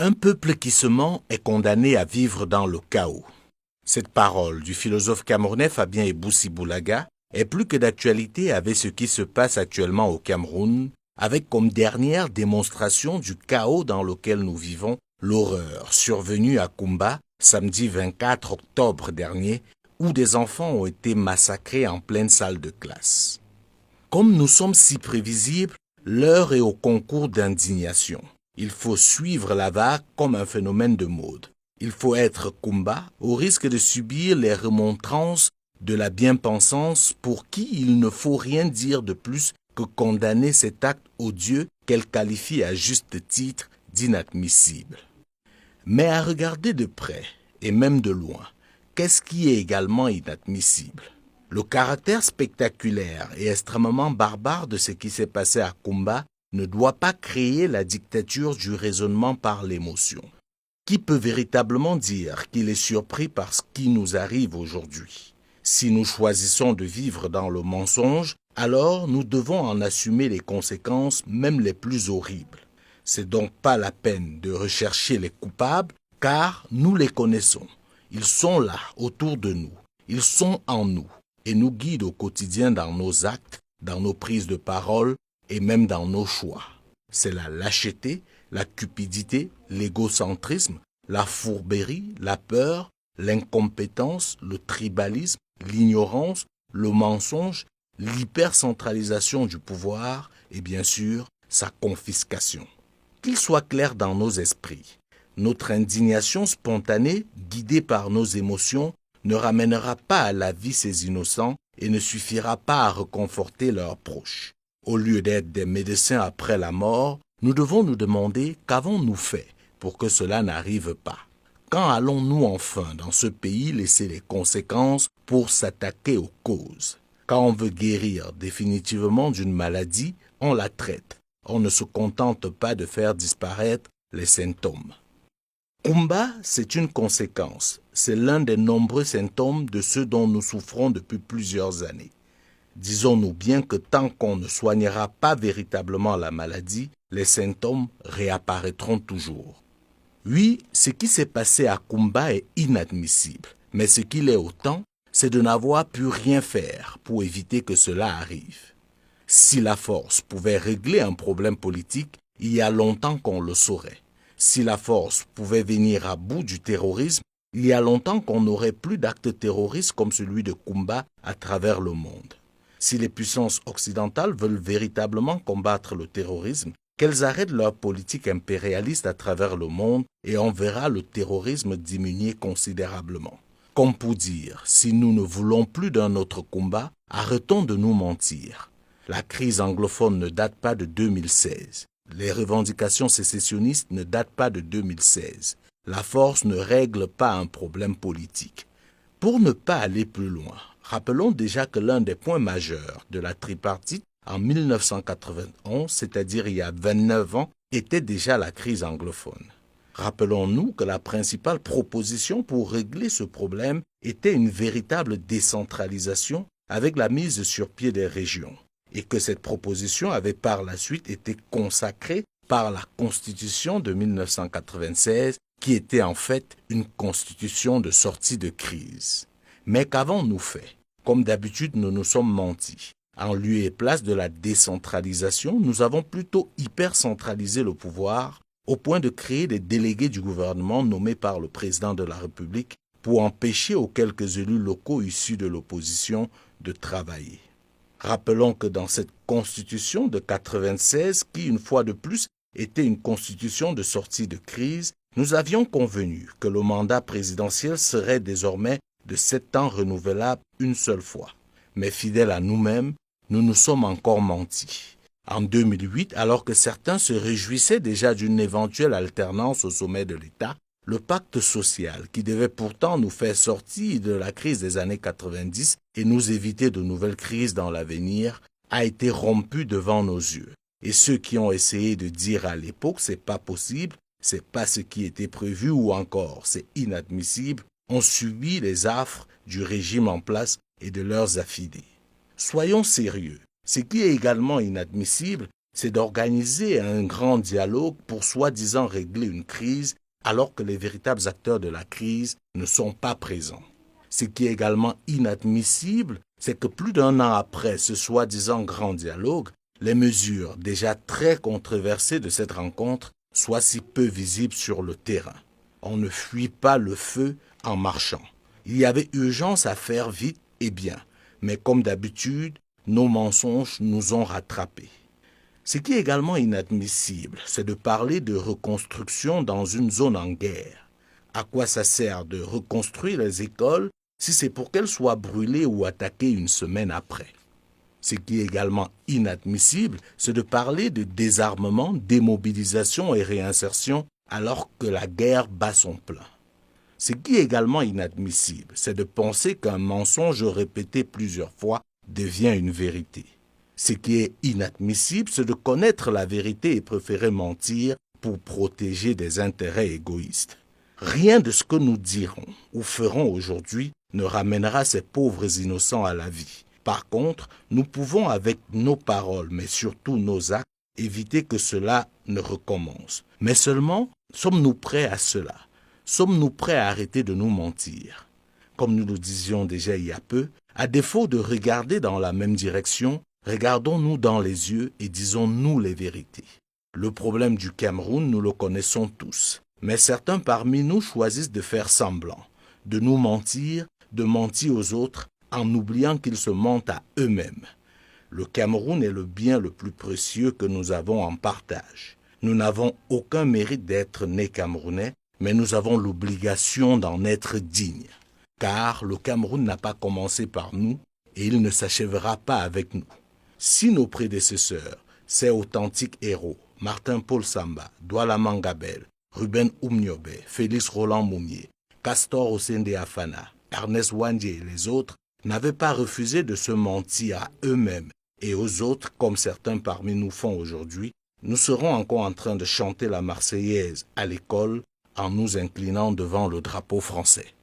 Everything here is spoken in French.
Un peuple qui se ment est condamné à vivre dans le chaos. Cette parole du philosophe camerounais Fabien Ebousi-Boulaga est plus que d'actualité avec ce qui se passe actuellement au Cameroun, avec comme dernière démonstration du chaos dans lequel nous vivons l'horreur survenue à Kumba samedi 24 octobre dernier, où des enfants ont été massacrés en pleine salle de classe. Comme nous sommes si prévisibles, l'heure est au concours d'indignation. Il faut suivre la vague comme un phénomène de mode. Il faut être Kumba au risque de subir les remontrances de la bien-pensance pour qui il ne faut rien dire de plus que condamner cet acte odieux qu'elle qualifie à juste titre d'inadmissible. Mais à regarder de près, et même de loin, qu'est-ce qui est également inadmissible? Le caractère spectaculaire et extrêmement barbare de ce qui s'est passé à Kumba ne doit pas créer la dictature du raisonnement par l'émotion. Qui peut véritablement dire qu'il est surpris par ce qui nous arrive aujourd'hui? Si nous choisissons de vivre dans le mensonge, alors nous devons en assumer les conséquences, même les plus horribles. C'est donc pas la peine de rechercher les coupables, car nous les connaissons. Ils sont là, autour de nous. Ils sont en nous et nous guident au quotidien dans nos actes, dans nos prises de parole et même dans nos choix. C'est la lâcheté, la cupidité, l'égocentrisme, la fourberie, la peur, l'incompétence, le tribalisme, l'ignorance, le mensonge, l'hypercentralisation du pouvoir et bien sûr sa confiscation. Qu'il soit clair dans nos esprits, notre indignation spontanée, guidée par nos émotions, ne ramènera pas à la vie ces innocents et ne suffira pas à réconforter leurs proches. Au lieu d'être des médecins après la mort, nous devons nous demander qu'avons-nous fait pour que cela n'arrive pas. Quand allons-nous enfin dans ce pays laisser les conséquences pour s'attaquer aux causes? Quand on veut guérir définitivement d'une maladie, on la traite. On ne se contente pas de faire disparaître les symptômes. Kumba, c'est une conséquence. C'est l'un des nombreux symptômes de ceux dont nous souffrons depuis plusieurs années. Disons-nous bien que tant qu'on ne soignera pas véritablement la maladie, les symptômes réapparaîtront toujours. Oui, ce qui s'est passé à Kumba est inadmissible, mais ce qu'il est autant, c'est de n'avoir pu rien faire pour éviter que cela arrive. Si la force pouvait régler un problème politique, il y a longtemps qu'on le saurait. Si la force pouvait venir à bout du terrorisme, il y a longtemps qu'on n'aurait plus d'actes terroristes comme celui de Kumba à travers le monde. Si les puissances occidentales veulent véritablement combattre le terrorisme, qu'elles arrêtent leur politique impérialiste à travers le monde et on verra le terrorisme diminuer considérablement. Comme pour dire, si nous ne voulons plus d'un autre combat, arrêtons de nous mentir. La crise anglophone ne date pas de 2016. Les revendications sécessionnistes ne datent pas de 2016. La force ne règle pas un problème politique. Pour ne pas aller plus loin, rappelons déjà que l'un des points majeurs de la tripartite en 1991, c'est-à-dire il y a 29 ans, était déjà la crise anglophone. Rappelons-nous que la principale proposition pour régler ce problème était une véritable décentralisation avec la mise sur pied des régions, et que cette proposition avait par la suite été consacrée par la Constitution de 1996, qui était en fait une constitution de sortie de crise. Mais qu'avons-nous fait? Comme d'habitude, nous nous sommes mentis. En lieu et place de la décentralisation, nous avons plutôt hypercentralisé le pouvoir au point de créer des délégués du gouvernement nommés par le président de la République pour empêcher aux quelques élus locaux issus de l'opposition de travailler. Rappelons que dans cette constitution de 1996, qui une fois de plus était une constitution de sortie de crise, nous avions convenu que le mandat présidentiel serait désormais de 7 ans renouvelable une seule fois. Mais fidèles à nous-mêmes, nous nous sommes encore mentis. En 2008, alors que certains se réjouissaient déjà d'une éventuelle alternance au sommet de l'État, le pacte social, qui devait pourtant nous faire sortir de la crise des années 90 et nous éviter de nouvelles crises dans l'avenir, a été rompu devant nos yeux. Et ceux qui ont essayé de dire à l'époque « c'est pas possible », « c'est pas ce qui était prévu » ou encore « c'est inadmissible », ont subi les affres du régime en place et de leurs affidés. Soyons sérieux. Ce qui est également inadmissible, c'est d'organiser un grand dialogue pour soi-disant régler une crise alors que les véritables acteurs de la crise ne sont pas présents. Ce qui est également inadmissible, c'est que plus d'un an après ce soi-disant grand dialogue, les mesures déjà très controversées de cette rencontre soient si peu visibles sur le terrain. On ne fuit pas le feu en marchant. Il y avait urgence à faire vite et bien, mais comme d'habitude, nos mensonges nous ont rattrapés. Ce qui est également inadmissible, c'est de parler de reconstruction dans une zone en guerre. À quoi ça sert de reconstruire les écoles si c'est pour qu'elles soient brûlées ou attaquées une semaine après? Ce qui est également inadmissible, c'est de parler de désarmement, démobilisation et réinsertion alors que la guerre bat son plein. Ce qui est également inadmissible, c'est de penser qu'un mensonge répété plusieurs fois devient une vérité. Ce qui est inadmissible, c'est de connaître la vérité et préférer mentir pour protéger des intérêts égoïstes. Rien de ce que nous dirons ou ferons aujourd'hui ne ramènera ces pauvres innocents à la vie. Par contre, nous pouvons avec nos paroles, mais surtout nos actes, éviter que cela ne recommence. Mais seulement, sommes-nous prêts à cela? Sommes-nous prêts à arrêter de nous mentir? Comme nous le disions déjà il y a peu, à défaut de regarder dans la même direction, regardons-nous dans les yeux et disons-nous les vérités. Le problème du Cameroun, nous le connaissons tous. Mais certains parmi nous choisissent de faire semblant, de nous mentir, de mentir aux autres, en oubliant qu'ils se mentent à eux-mêmes. Le Cameroun est le bien le plus précieux que nous avons en partage. Nous n'avons aucun mérite d'être nés Camerounais, mais nous avons l'obligation d'en être dignes. Car le Cameroun n'a pas commencé par nous et il ne s'achèvera pas avec nous. Si nos prédécesseurs, ces authentiques héros, Martin-Paul Samba, Douala Mangabel, Ruben Oumniobe, Félix Roland Moumier, Castor Osende Afana, Ernest Wandje et les autres, n'avaient pas refusé de se mentir à eux-mêmes et aux autres comme certains parmi nous font aujourd'hui, nous serons encore en train de chanter la Marseillaise à l'école en nous inclinant devant le drapeau français.